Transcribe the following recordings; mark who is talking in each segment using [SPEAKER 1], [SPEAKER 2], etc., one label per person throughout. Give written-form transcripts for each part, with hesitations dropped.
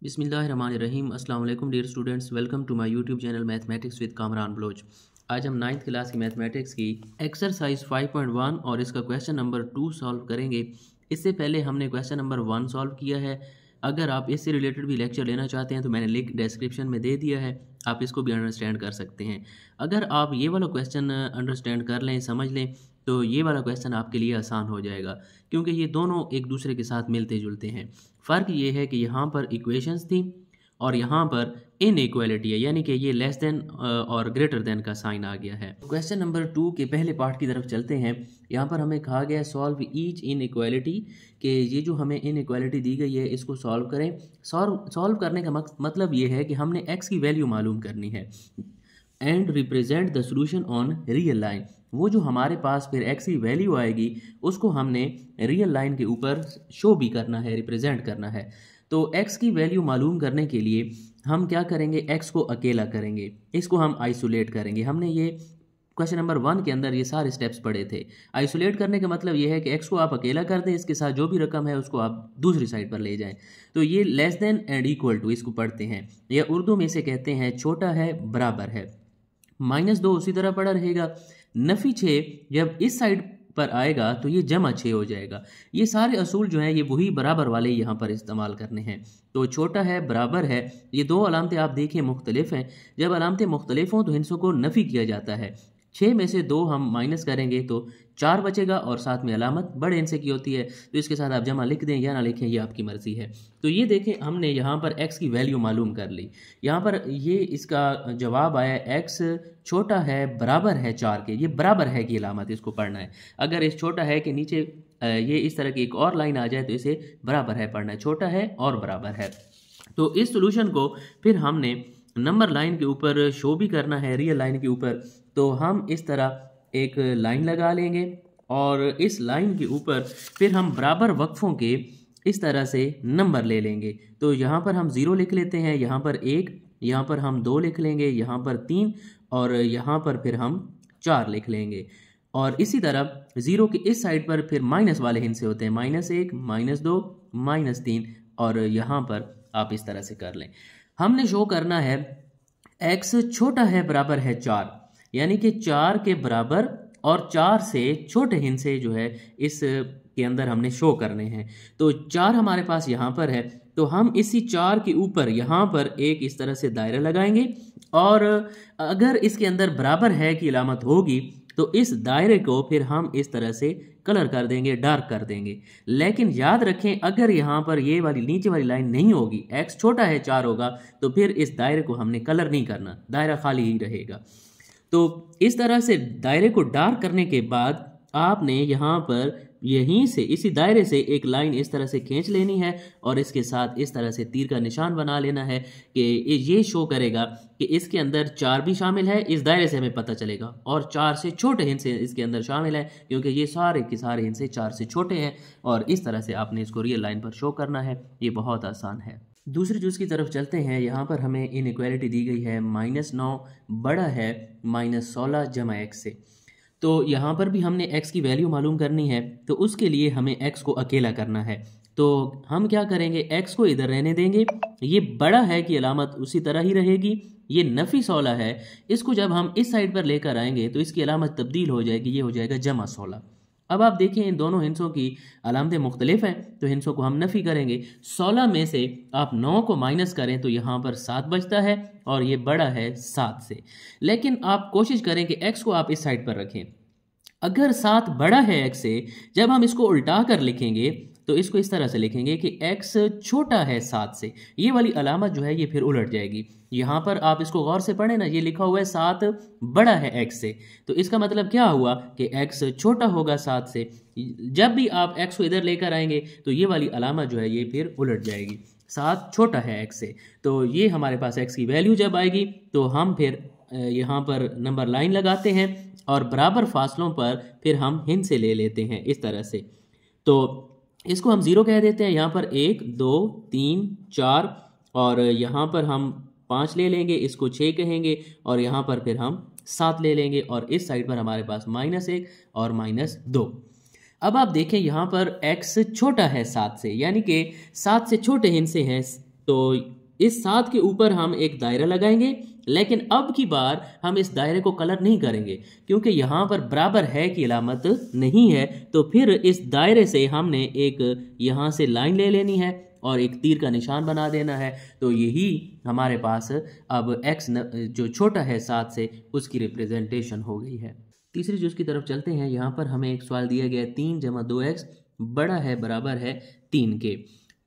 [SPEAKER 1] बिस्मिल्लाहिर्रहमानिर्रहीम। अस्सलाम वालेकुम dear students, welcome to my YouTube channel mathematics with Kamran Baloch. आज हम 9th क्लास की मैथमेटिक्स की एक्सरसाइज 5.1 और इसका क्वेश्चन नंबर 2 सॉल्व करेंगे। इससे पहले हमने क्वेश्चन नंबर 1 सॉल्व किया है। अगर आप इससे रिलेटेड भी लेक्चर लेना चाहते हैं तो मैंने लिंक डिस्क्रिप्शन में दे दिया है, आप इसको भी अंडरस्टैंड कर सकते हैं। अगर आप ये वाला क्वेश्चन अंडरस्टैंड कर लें, समझ लें, तो ये वाला क्वेश्चन आपके लिए आसान हो जाएगा, क्योंकि ये दोनों एक दूसरे के साथ मिलते जुलते हैं। फ़र्क ये है कि यहाँ पर इक्वेशंस थी और यहाँ पर इनइक्वालिटी है, यानी कि ये लेस देन और ग्रेटर देन का साइन आ गया है। क्वेश्चन नंबर 2 के पहले पार्ट की तरफ चलते हैं। यहाँ पर हमें कहा गया है सॉल्व ईच इनइक्वालिटी, कि ये जो हमें इनइक्वालिटी दी गई है इसको सॉल्व करें। सॉल्व करने का मतलब ये है कि हमने एक्स की वैल्यू मालूम करनी है and represent the solution on real line. वो जो हमारे पास फिर एक्स की वैल्यू आएगी उसको हमने रियल लाइन के ऊपर शो भी करना है, रिप्रेजेंट करना है। तो एक्स की वैल्यू मालूम करने के लिए हम क्या करेंगे, एक्स को अकेला करेंगे, इसको हम आइसोलेट करेंगे। हमने ये क्वेश्चन नंबर 1 के अंदर ये सारे स्टेप्स पढ़े थे। आइसोलेट करने का मतलब ये है कि एक्स को आप अकेला कर दें, इसके साथ जो भी रकम है उसको आप दूसरी साइड पर ले जाएं। तो ये less than and equal to इसको पढ़ते हैं, या उर्दू में इसे कहते हैं छोटा है बराबर है। -2 उसी तरह पड़ा रहेगा। नफी 6 जब इस साइड पर आएगा तो ये जमा 6 हो जाएगा। ये सारे असूल जो हैं ये वही बराबर वाले यहाँ पर इस्तेमाल करने हैं। तो छोटा है बराबर है, ये दो अलामतें आप देखिए मुख्तलिफ हैं। जब अलामतें मुख्तलिफ हों तो हिंसों को नफ़ी किया जाता है। 6 में से 2 हम माइनस करेंगे तो 4 बचेगा और साथ में अलामत बड़े हिस्से की होती है, तो इसके साथ आप जमा लिख दें या ना लिखें, ये आपकी मर्ज़ी है। तो ये देखें, हमने यहाँ पर x की वैल्यू मालूम कर ली। यहाँ पर ये इसका जवाब आया x छोटा है बराबर है 4 के। ये बराबर है की अलामत इसको पढ़ना है। अगर इस छोटा है के नीचे ये इस तरह की एक और लाइन आ जाए तो इसे बराबर है पढ़ना है, छोटा है और बराबर है। तो इस सोल्यूशन को फिर हमने नंबर लाइन के ऊपर शो भी करना है, रियल लाइन के ऊपर। तो हम इस तरह एक लाइन लगा लेंगे और इस लाइन के ऊपर फिर हम बराबर वक्फों के इस तरह से नंबर ले लेंगे। तो यहाँ पर हम 0 लिख लेते हैं, यहाँ पर 1, यहाँ पर हम 2 लिख लेंगे, यहाँ पर 3 और यहाँ पर फिर हम 4 लिख लेंगे। और इसी तरह 0 की इस साइड पर फिर माइनस वाले हिस्से होते हैं, -1, -2, -3, और यहाँ पर आप इस तरह से कर लें। हमने शो करना है x छोटा है बराबर है 4, यानी कि 4 के बराबर और 4 से छोटे हिस्से जो है इस के अंदर हमने शो करने हैं। तो 4 हमारे पास यहाँ पर है, तो हम इसी 4 के ऊपर यहाँ पर एक इस तरह से दायरा लगाएंगे और अगर इसके अंदर बराबर है की अलामत होगी तो इस दायरे को फिर हम इस तरह से कलर कर देंगे, डार्क कर देंगे। लेकिन याद रखें, अगर यहाँ पर ये वाली नीचे वाली लाइन नहीं होगी, x छोटा है 4 होगा, तो फिर इस दायरे को हमने कलर नहीं करना, दायरा खाली ही रहेगा। तो इस तरह से दायरे को डार्क करने के बाद आपने यहाँ पर यहीं से इसी दायरे से एक लाइन इस तरह से खींच लेनी है और इसके साथ इस तरह से तीर का निशान बना लेना है कि ये शो करेगा कि इसके अंदर 4 भी शामिल है। इस दायरे से हमें पता चलेगा, और 4 से छोटे हिस्से इसके अंदर शामिल है, क्योंकि ये सारे के सारे हिस्से 4 से छोटे हैं। और इस तरह से आपने इसको रियल लाइन पर शो करना है। ये बहुत आसान है। दूसरी चीज़ की तरफ चलते हैं। यहाँ पर हमें इनइक्वालिटी दी गई है -9 बड़ा है -16 जमा x से। तो यहाँ पर भी हमने x की वैल्यू मालूम करनी है, तो उसके लिए हमें x को अकेला करना है। तो हम क्या करेंगे, x को इधर रहने देंगे, ये बड़ा है की अलामत उसी तरह ही रहेगी। ये नफी 16 है, इसको जब हम इस साइड पर लेकर आएंगे तो इसकी अलामत तब्दील हो जाएगी, ये हो जाएगा जमा 16। अब आप देखें इन दोनों हिस्सों की अलामतें मुख्तलिफ हैं, तो हिस्सों को हम नफ़ी करेंगे। 16 में से आप 9 को माइनस करें तो यहाँ पर 7 बचता है और ये बड़ा है 7 से। लेकिन आप कोशिश करें कि x को आप इस साइड पर रखें। अगर 7 बड़ा है x से, जब हम इसको उल्टा कर लिखेंगे तो इसको इस तरह से लिखेंगे कि x छोटा है 7 से। ये वाली अलामत जो है ये फिर उलट जाएगी। यहाँ पर आप इसको गौर से पढ़ें ना, ये लिखा हुआ है 7 बड़ा है x से, तो इसका मतलब क्या हुआ कि x छोटा होगा 7 से। जब भी आप x को इधर लेकर आएंगे तो ये वाली अलामत जो है ये फिर उलट जाएगी, 7 छोटा है x से। तो ये हमारे पास x की वैल्यू जब आएगी तो हम फिर यहाँ पर नंबर लाइन लगाते हैं और बराबर फासलों पर फिर हम हिस्से ले लेते हैं इस तरह से। तो इसको हम 0 कह देते हैं, यहाँ पर 1, 2, 3, 4 और यहाँ पर हम 5 ले लेंगे, इसको 6 कहेंगे और यहाँ पर फिर हम 7 ले लेंगे और इस साइड पर हमारे पास -1 और -2। अब आप देखें यहाँ पर x छोटा है 7 से, यानी कि 7 से छोटे हिस्से हैं तो इस 7 के ऊपर हम एक दायरा लगाएंगे, लेकिन अब की बार हम इस दायरे को कलर नहीं करेंगे क्योंकि यहाँ पर बराबर है की अलामत नहीं है। तो फिर इस दायरे से हमने एक यहाँ से लाइन ले लेनी है और एक तीर का निशान बना देना है। तो यही हमारे पास अब x जो छोटा है 7 से उसकी रिप्रेजेंटेशन हो गई है। तीसरी चीज़ की तरफ चलते हैं। यहाँ पर हमें एक सवाल दिया गया है 3 + 2x बड़ा है बराबर है 3 के।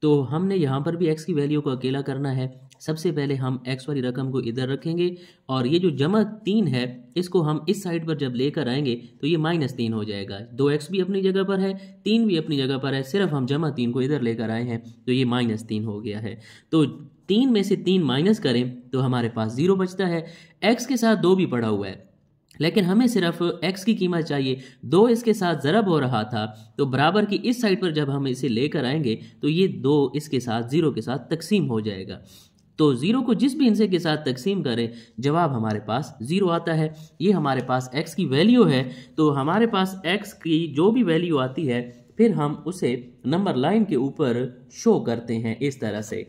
[SPEAKER 1] तो हमने यहाँ पर भी x की वैल्यू को अकेला करना है। सबसे पहले हम x वाली रकम को इधर रखेंगे और ये जो जमा 3 है इसको हम इस साइड पर जब लेकर आएंगे तो ये -3 हो जाएगा। 2x भी अपनी जगह पर है, 3 भी अपनी जगह पर है, सिर्फ हम जमा 3 को इधर लेकर आए हैं तो ये -3 हो गया है। तो 3 में से 3 माइनस करें तो हमारे पास 0 बचता है। x के साथ 2 भी पड़ा हुआ है लेकिन हमें सिर्फ x की कीमत चाहिए। 2 इसके साथ ज़रब हो रहा था तो बराबर की इस साइड पर जब हम इसे लेकर आएंगे तो ये 2 इसके साथ 0 के साथ तकसीम हो जाएगा। तो 0 को जिस भी हिस्से के साथ तकसीम करें जवाब हमारे पास 0 आता है। ये हमारे पास x की वैल्यू है। तो हमारे पास x की जो भी वैल्यू आती है फिर हम उसे नंबर लाइन के ऊपर शो करते हैं इस तरह से।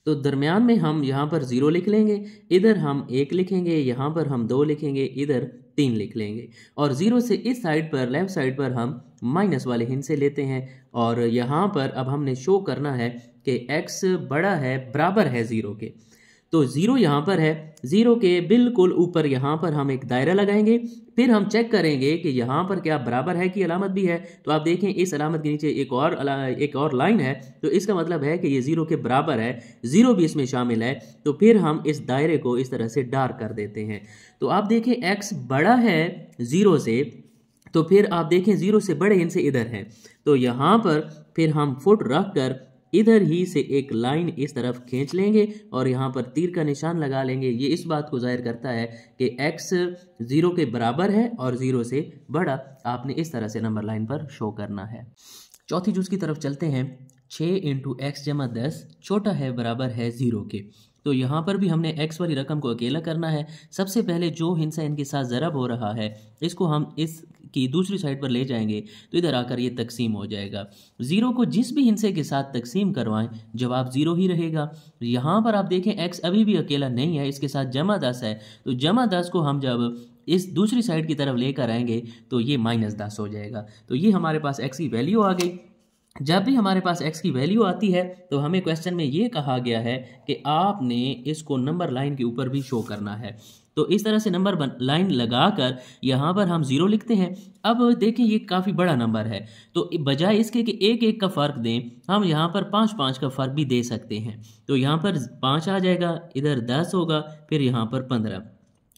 [SPEAKER 1] तो दरमियान में हम यहाँ पर 0 लिख लेंगे, इधर हम 1 लिखेंगे, यहाँ पर हम 2 लिखेंगे, इधर 3 लिख लेंगे और 0 से इस साइड पर लेफ्ट साइड पर हम माइनस वाले हिस्से लेते हैं और यहाँ पर अब हमने शो करना है कि x बड़ा है बराबर है 0 के। तो 0 यहाँ पर है, 0 के बिल्कुल ऊपर यहाँ पर हम एक दायरा लगाएंगे, फिर हम चेक करेंगे कि यहाँ पर क्या बराबर है की अलामत भी है। तो आप देखें इस अलामत के नीचे एक और लाइन है तो इसका मतलब है कि ये 0 के बराबर है, 0 भी इसमें शामिल है। तो फिर हम इस दायरे को इस तरह से डार्क कर देते हैं। तो आप देखें x बड़ा है 0 से, तो फिर आप देखें 0 से बड़े हिस्से इधर हैं तो यहाँ पर फिर हम फुट रख कर इधर ही से एक लाइन इस तरफ खींच लेंगे और यहाँ पर तीर का निशान लगा लेंगे। ये इस बात को जाहिर करता है कि x 0 के बराबर है और 0 से बड़ा आपने इस तरह से नंबर लाइन पर शो करना है। चौथी चीज़ की तरफ चलते हैं। 6 × x = 10 छोटा है बराबर है 0 के। तो यहाँ पर भी हमने x वाली रकम को अकेला करना है। सबसे पहले जो हिस्सा इनके साथ ज़रब हो रहा है इसको हम इसकी दूसरी साइड पर ले जाएंगे तो इधर आकर ये तकसीम हो जाएगा। 0 को जिस भी हिस्से के साथ तकसीम करवाएं जवाब 0 ही रहेगा। यहाँ पर आप देखें x अभी भी अकेला नहीं है, इसके साथ जमा 10 है। तो जमा 10 को हम जब इस दूसरी साइड की तरफ लेकर आएंगे तो ये -10 हो जाएगा। तो ये हमारे पास x की वैल्यू आ गई। जब भी हमारे पास x की वैल्यू आती है तो हमें क्वेश्चन में ये कहा गया है कि आपने इसको नंबर लाइन के ऊपर भी शो करना है। तो इस तरह से नंबर लाइन लगाकर यहाँ पर हम 0 लिखते हैं। अब देखें ये काफ़ी बड़ा नंबर है तो बजाय इसके कि 1-1 का फ़र्क दें हम यहाँ पर 5-5 का फ़र्क भी दे सकते हैं। तो यहाँ पर 5 आ जाएगा, इधर 10 होगा, फिर यहाँ पर 15।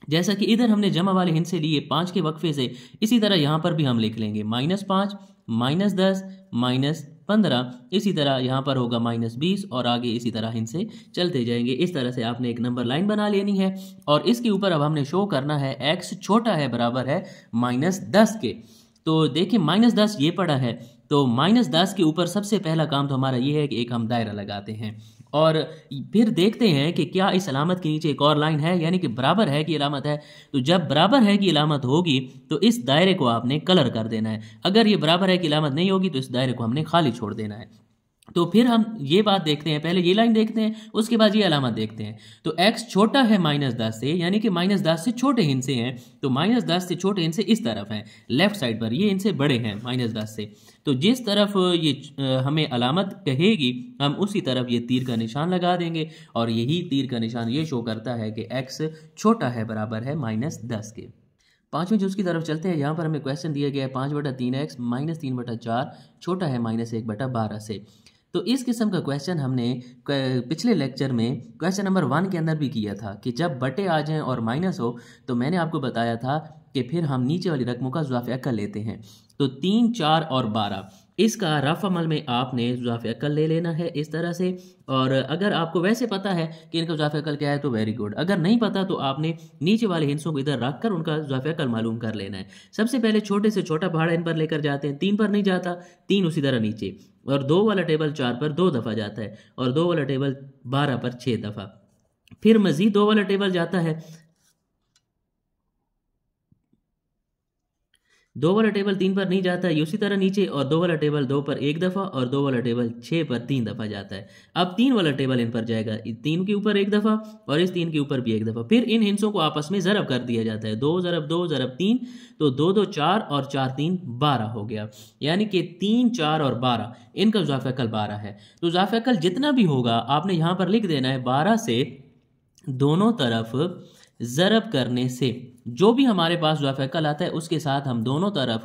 [SPEAKER 1] जैसा कि इधर हमने जमा वाले हिस्से लिए 5 के वक्फे से, इसी तरह यहाँ पर भी हम लिख लेंगे -5 -10 -15। इसी तरह यहाँ पर होगा -20 और आगे इसी तरह इनसे चलते जाएंगे। इस तरह से आपने एक नंबर लाइन बना लेनी है और इसके ऊपर अब हमने शो करना है x छोटा है बराबर है -10 के। तो देखिए -10 ये पड़ा है तो -10 के ऊपर सबसे पहला काम तो हमारा ये है कि एक हम दायरा लगाते हैं और फिर देखते हैं कि क्या इस अलामत के नीचे एक और लाइन है, यानी कि बराबर है की अलामत है। तो जब बराबर है की अलामत होगी तो इस दायरे को आपने कलर कर देना है। अगर ये बराबर है की अलामत नहीं होगी तो इस दायरे को हमने खाली छोड़ देना है। तो फिर हम ये बात देखते हैं, पहले ये लाइन देखते हैं उसके बाद ये अलामत देखते हैं। तो x छोटा है -10 से, यानी कि -10 से छोटे हिस्से हैं। तो -10 से छोटे हिस्से इस तरफ हैं लेफ्ट साइड पर, ये इनसे बड़े हैं -10 से। तो जिस तरफ ये हमें अलामत कहेगी हम उसी तरफ ये तीर का निशान लगा देंगे और यही तीर का निशान ये शो करता है कि x छोटा है बराबर है -10 के। पाँचवीं चीज़ की तरफ चलते हैं। यहाँ पर हमें क्वेश्चन दिया गया है 5/3x -3/4 छोटा है -1/12 से। तो इस किस्म का क्वेश्चन हमने पिछले लेक्चर में क्वेश्चन नंबर 1 के अंदर भी किया था कि जब बटे आ जाएं और माइनस हो तो मैंने आपको बताया था कि फिर हम नीचे वाली रकमों का ज़ुआफ़े अक्ल लेते हैं। तो 3, 4 और 12 इसका रफ अमल में आपने ज़ुआफ़े अक्ल ले लेना है इस तरह से। और अगर आपको वैसे पता है कि इनका ज़ुआफ़े अक्ल क्या है तो वेरी गुड, अगर नहीं पता तो आपने नीचे वाले हिस्सों को इधर रख कर उनका ज़ुआफ़े अक्ल मालूम कर लेना है। सबसे पहले छोटे से छोटा पहाड़ इन पर लेकर जाते हैं, 3 पर नहीं जाता, 3 उसी तरह नीचे, और 2 वाला टेबल 4 पर 2 दफ़ा जाता है और 2 वाला टेबल 12 पर 6 दफ़ा। फिर मज़ीद 2 वाला टेबल जाता है 2 वाला टेबल 3 पर नहीं जाता है, उसी तरह नीचे, और 2 वाला टेबल 2 पर एक दफ़ा और 2 वाला टेबल 6 पर 3 दफ़ा जाता है। अब 3 वाला टेबल इन पर जाएगा 3 के ऊपर एक दफ़ा और इस 3 के ऊपर भी एक दफ़ा। फिर इन हिंसों को आपस में ज़रब कर दिया जाता है, 2 ज़रब 2 ज़रब 3, तो 2 2 4 और 4 3 12 हो गया। यानी कि 3 4 और 12 इनका ज़ाफ़िकल 12 है। तो ज़ाफ़िकल जितना भी होगा आपने यहाँ पर लिख देना है, 12 से दोनों तरफ ज़रब करने से जो भी हमारे पास ज़ाफ़िकल आता है उसके साथ हम दोनों तरफ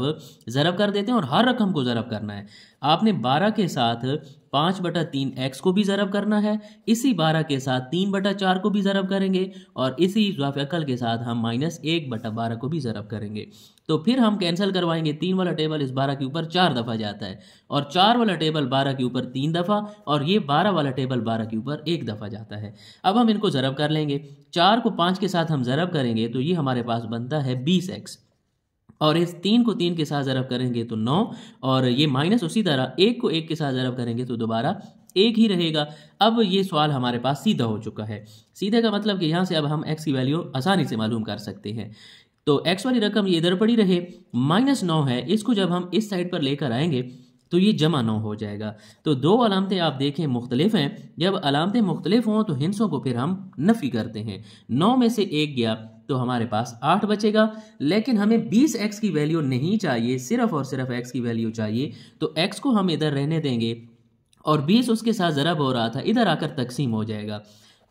[SPEAKER 1] ज़रब कर देते हैं और हर रकम को ज़रब करना है। आपने 12 के साथ 5/3 x को भी ज़रब करना है, इसी 12 के साथ 3/4 को भी ज़रब करेंगे और इसी ज़ाफ़िकल के साथ हम -1/12 को भी ज़रब करेंगे। तो फिर हम कैंसिल करवाएंगे, 3 वाला टेबल इस 12 के ऊपर 4 दफ़ा जाता है और 4 वाला टेबल 12 के ऊपर 3 दफ़ा और ये 12 वाला टेबल 12 के ऊपर 1 दफ़ा जाता है। अब हम इनको ज़रब कर लेंगे, 4 को 5 के साथ हम ज़रब करेंगे तो ये हमारे पास बनता है 20x और इस 3 को 3 के साथ ज़रब करेंगे तो 9 और ये माइनस उसी तरह 1 को 1 के साथ ज़रब करेंगे तो दोबारा 1 ही रहेगा। अब ये सवाल हमारे पास सीधा हो चुका है। सीधे का मतलब कि यहाँ से अब हम x की वैल्यू आसानी से मालूम कर सकते हैं। तो x वाली रकम ये इधर पड़ी रहे, -9 है, इसको जब हम इस साइड पर लेकर आएंगे तो ये जमा 9 हो जाएगा। तो दो अलामतें आप देखें मुख्तलिफ हैं, जब अलामतें मुख्तलिफ हों तो हिंसों को फिर हम नफ़ी करते हैं। 9 में से 1 गया तो हमारे पास 8 बचेगा, लेकिन हमें 20x की वैल्यू नहीं चाहिए, सिर्फ और सिर्फ x की वैल्यू चाहिए। तो x को हम इधर रहने देंगे और 20 उसके साथ ज़रब हो रहा था, इधर आकर तकसीम हो जाएगा।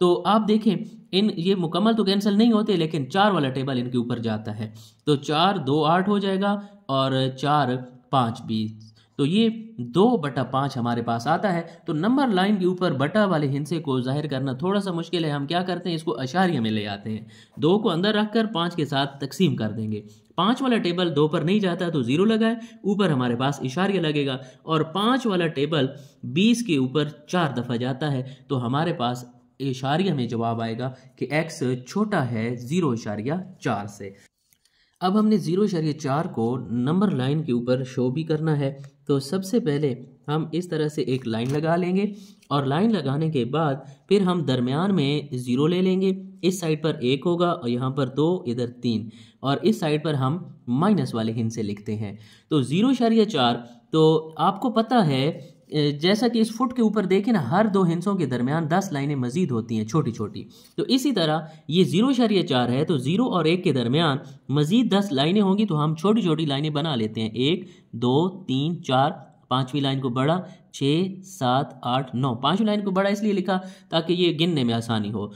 [SPEAKER 1] तो आप देखें इन ये मुकम्मल तो कैंसिल नहीं होते, लेकिन 4 वाला टेबल इनके ऊपर जाता है तो 4 2 8 हो जाएगा और 4 5 20, तो ये 2/5 हमारे पास आता है। तो नंबर लाइन के ऊपर बटा वाले हिंसे को जाहिर करना थोड़ा सा मुश्किल है। हम क्या करते हैं, इसको अशारिया में ले आते हैं, 2 को अंदर रखकर 5 के साथ तकसीम कर देंगे। 5 वाला टेबल 2 पर नहीं जाता तो 0 लगाए, ऊपर हमारे पास इशारिया लगेगा और 5 वाला टेबल 20 के ऊपर 4 दफ़ा जाता है तो हमारे पास इशारिया में जवाब आएगा कि x छोटा है 0.4 से। अब हमने 0.4 को नंबर लाइन के ऊपर शो भी करना है। तो सबसे पहले हम इस तरह से एक लाइन लगा लेंगे और लाइन लगाने के बाद फिर हम दरमियान में 0 ले लेंगे। इस साइड पर 1 होगा और यहाँ पर 2, इधर 3 और इस साइड पर हम माइनस वाले हिंसे लिखते हैं। तो 0.4 तो आपको पता है जैसा कि इस फुट के ऊपर देखें ना, हर दो हिंसों के दरमियान 10 लाइनें मजीद होती हैं छोटी छोटी। तो इसी तरह ये 0.4 है तो 0 और 1 के दरमियान मजीद 10 लाइनें होंगी तो हम छोटी छोटी लाइनें बना लेते हैं, 1 2 3 4, पाँचवीं लाइन को बड़ा 6 7 8 9, पाँचवीं लाइन को बड़ा इसलिए लिखा ताकि ये गिनने में आसानी हो।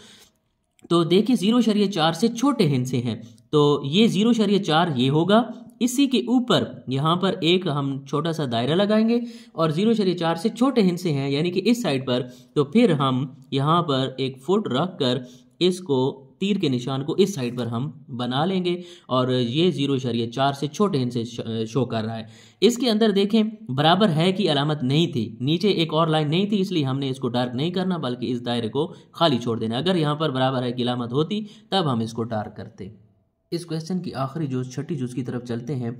[SPEAKER 1] तो देखिए 0.4 से छोटे हिंसे हैं तो ये 0.4 ये होगा, इसी के ऊपर यहाँ पर एक हम छोटा सा दायरा लगाएंगे और 0.4 से छोटे हिंसे हैं यानी कि इस साइड पर, तो फिर हम यहाँ पर एक फुट रख कर इसको तीर के निशान को इस साइड पर हम बना लेंगे और ये 0.4 से छोटे हिंसे शो कर रहा है। इसके अंदर देखें बराबर है की अलामत नहीं थी, नीचे एक और लाइन नहीं थी, इसलिए हमने इसको डार्क नहीं करना बल्कि इस दायरे को खाली छोड़ देना। अगर यहाँ पर बराबर है की अलामत होती तब हम इसको डार्क करते। इस क्वेश्चन की आखिरी जुज़ छठी जुज़ की तरफ चलते हैं।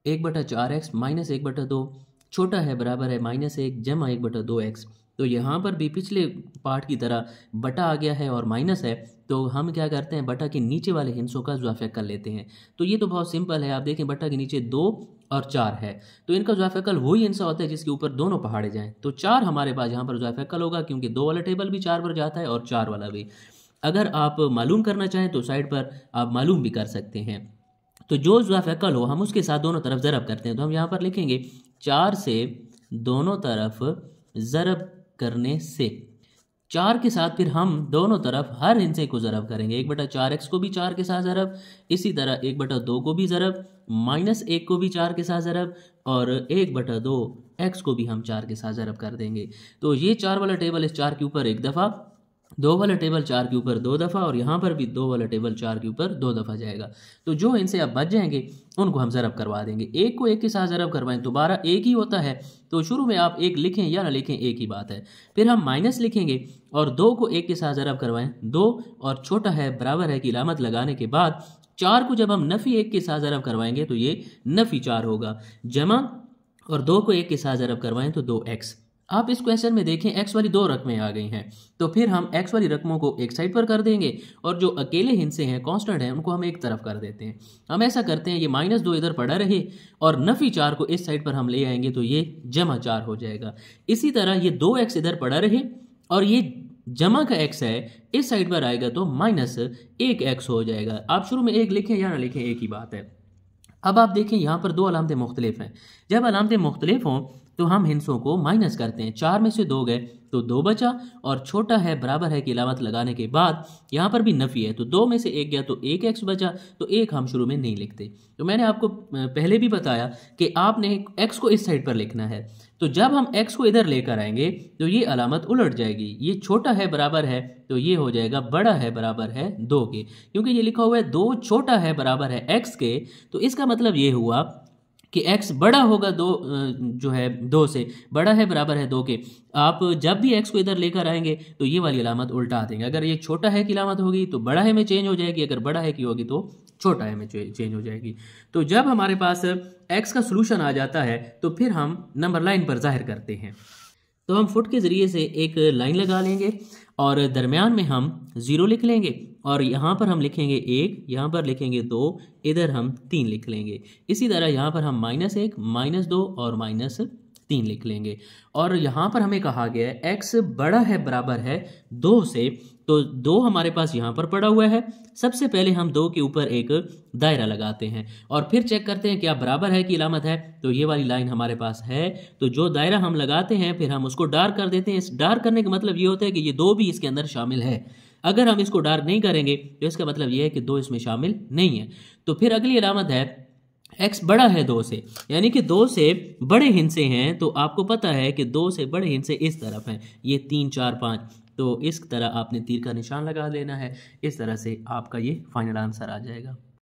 [SPEAKER 1] 1/4x माइनस 1/2 छोटा है बराबर है -1 जमा 1/2x। तो यहाँ पर भी पिछले पार्ट की तरह बटा आ गया है और माइनस है, तो हम क्या करते हैं बटा के नीचे वाले हिंसों का ज़ाफ़िकल लेते हैं। तो ये तो बहुत सिंपल है, आप देखें बटा के नीचे 2 और 4 है तो इनका ज़ाफ़िकल वही हिंसा होता है जिसके ऊपर दोनों पहाड़े जाएँ। तो 4 हमारे पास यहाँ पर ज़ाफ़िकल होगा क्योंकि 2 वाला टेबल भी 4 पर जाता है और 4 वाला भी। अगर आप मालूम करना चाहें तो साइड पर आप मालूम भी कर सकते हैं। तो जो ज़ाफ़िकल हो हम उसके साथ दोनों तरफ ज़रब करते हैं। तो हम यहाँ पर लिखेंगे 4 से दोनों तरफ ज़रब करने से, 4 के साथ फिर हम दोनों तरफ हर हिंसे को ज़रब करेंगे। 1/4x को भी 4 के साथ ज़रब, इसी तरह 1/2 को भी ज़रब, -1 को भी 4 के साथ ज़रब और 1/2x को भी हम 4 के साथ ज़रब कर देंगे। तो ये 4 वाला टेबल इस 4 के ऊपर 1 दफ़ा, 2 वाला टेबल 4 के ऊपर 2 दफ़ा और यहाँ पर भी 2 वाला टेबल 4 के ऊपर 2 दफ़ा जाएगा। तो जो इनसे अब बच जाएंगे उनको हम ज़रब करवा देंगे। 1 को 1 के साथ ज़रब करवाएं तो 12 1 ही होता है, तो शुरू में आप 1 लिखें या ना लिखें एक ही बात है। फिर हम माइनस लिखेंगे और 2 को 1 के साथ ज़रब करवाएं, 2 और छोटा है बराबर है की अलामत लगाने के बाद 4 को जब हम नफ़ी 1 के साथ ज़रब करवाएंगे तो ये नफ़ी 4 होगा, जमा और 2 को 1 के साथ ज़रब करवाएं तो 2x। आप इस क्वेश्चन में देखें एक्स वाली दो रकमें आ गई हैं, तो फिर हम एक्स वाली रकमों को एक साइड पर कर देंगे और जो अकेले हिस्से हैं कांस्टेंट हैं उनको हम एक तरफ कर देते हैं। हम ऐसा करते हैं, ये -2 इधर पड़ा रहे और नफी 4 को इस साइड पर हम ले आएंगे तो ये +4 हो जाएगा। इसी तरह ये 2x इधर पड़ा रहे और ये जमा का x है इस साइड पर आएगा तो -1x हो जाएगा। आप शुरू में एक लिखें या ना लिखें एक ही बात है। अब आप देखें यहाँ पर दो अलामतें मुख्तलिफ हैं। जब अलामतें मुख्तलिफ हों तो हम हिस्सों को माइनस करते हैं। 4 में से 2 गए तो 2 बचा और छोटा है बराबर है की अलामत लगाने के बाद यहाँ पर भी नफ़ी है तो 2 में से 1 गया तो 1x बचा, तो 1 हम शुरू में नहीं लिखते। तो मैंने आपको पहले भी बताया कि आपने x को इस साइड पर लिखना है, तो जब हम x को इधर लेकर आएंगे तो ये अलामत उलट जाएगी। ये छोटा है बराबर है तो ये हो जाएगा बड़ा है बराबर है 2 के, क्योंकि ये लिखा हुआ है 2 छोटा है बराबर है x के, तो इसका मतलब ये हुआ कि x बड़ा होगा 2 जो है 2 से बड़ा है बराबर है 2 के। आप जब भी x को इधर लेकर आएंगे तो ये वाली अलामत उल्टा देंगे। अगर ये छोटा है की अलामत होगी तो बड़ा है में चेंज हो जाएगी, अगर बड़ा है की होगी तो छोटा है में चेंज हो जाएगी। तो जब हमारे पास x का सोल्यूशन आ जाता है तो फिर हम नंबर लाइन पर जाहिर करते हैं। तो हम फुट के ज़रिए से एक लाइन लगा लेंगे और दरमियान में हम 0 लिख लेंगे और यहाँ पर हम लिखेंगे 1, यहाँ पर लिखेंगे 2, इधर हम 3 लिख लेंगे। इसी तरह यहाँ पर हम -1, -2 और -3 लिख लेंगे। और यहाँ पर हमें कहा गया है x बड़ा है बराबर है 2 से, तो 2 हमारे पास यहाँ पर पड़ा हुआ है। सबसे पहले हम 2 के ऊपर एक दायरा लगाते हैं और फिर चेक करते हैं क्या बराबर है की अलामत है, तो ये वाली लाइन हमारे पास है। तो जो दायरा हम लगाते हैं फिर हम उसको डार्क कर देते हैं। इस डार्क करने का मतलब ये होता है कि ये 2 भी इसके अंदर शामिल है। अगर हम इसको डार्क नहीं करेंगे तो इसका मतलब ये है कि 2 इसमें शामिल नहीं है। तो फिर अगली अलामत है x बड़ा है 2 से, यानी कि 2 से बड़े हिस्से हैं, तो आपको पता है कि 2 से बड़े हिस्से इस तरफ हैं, ये 3, 4, 5, तो इस तरह आपने तीर का निशान लगा लेना है। इस तरह से आपका ये फाइनल आंसर आ जाएगा।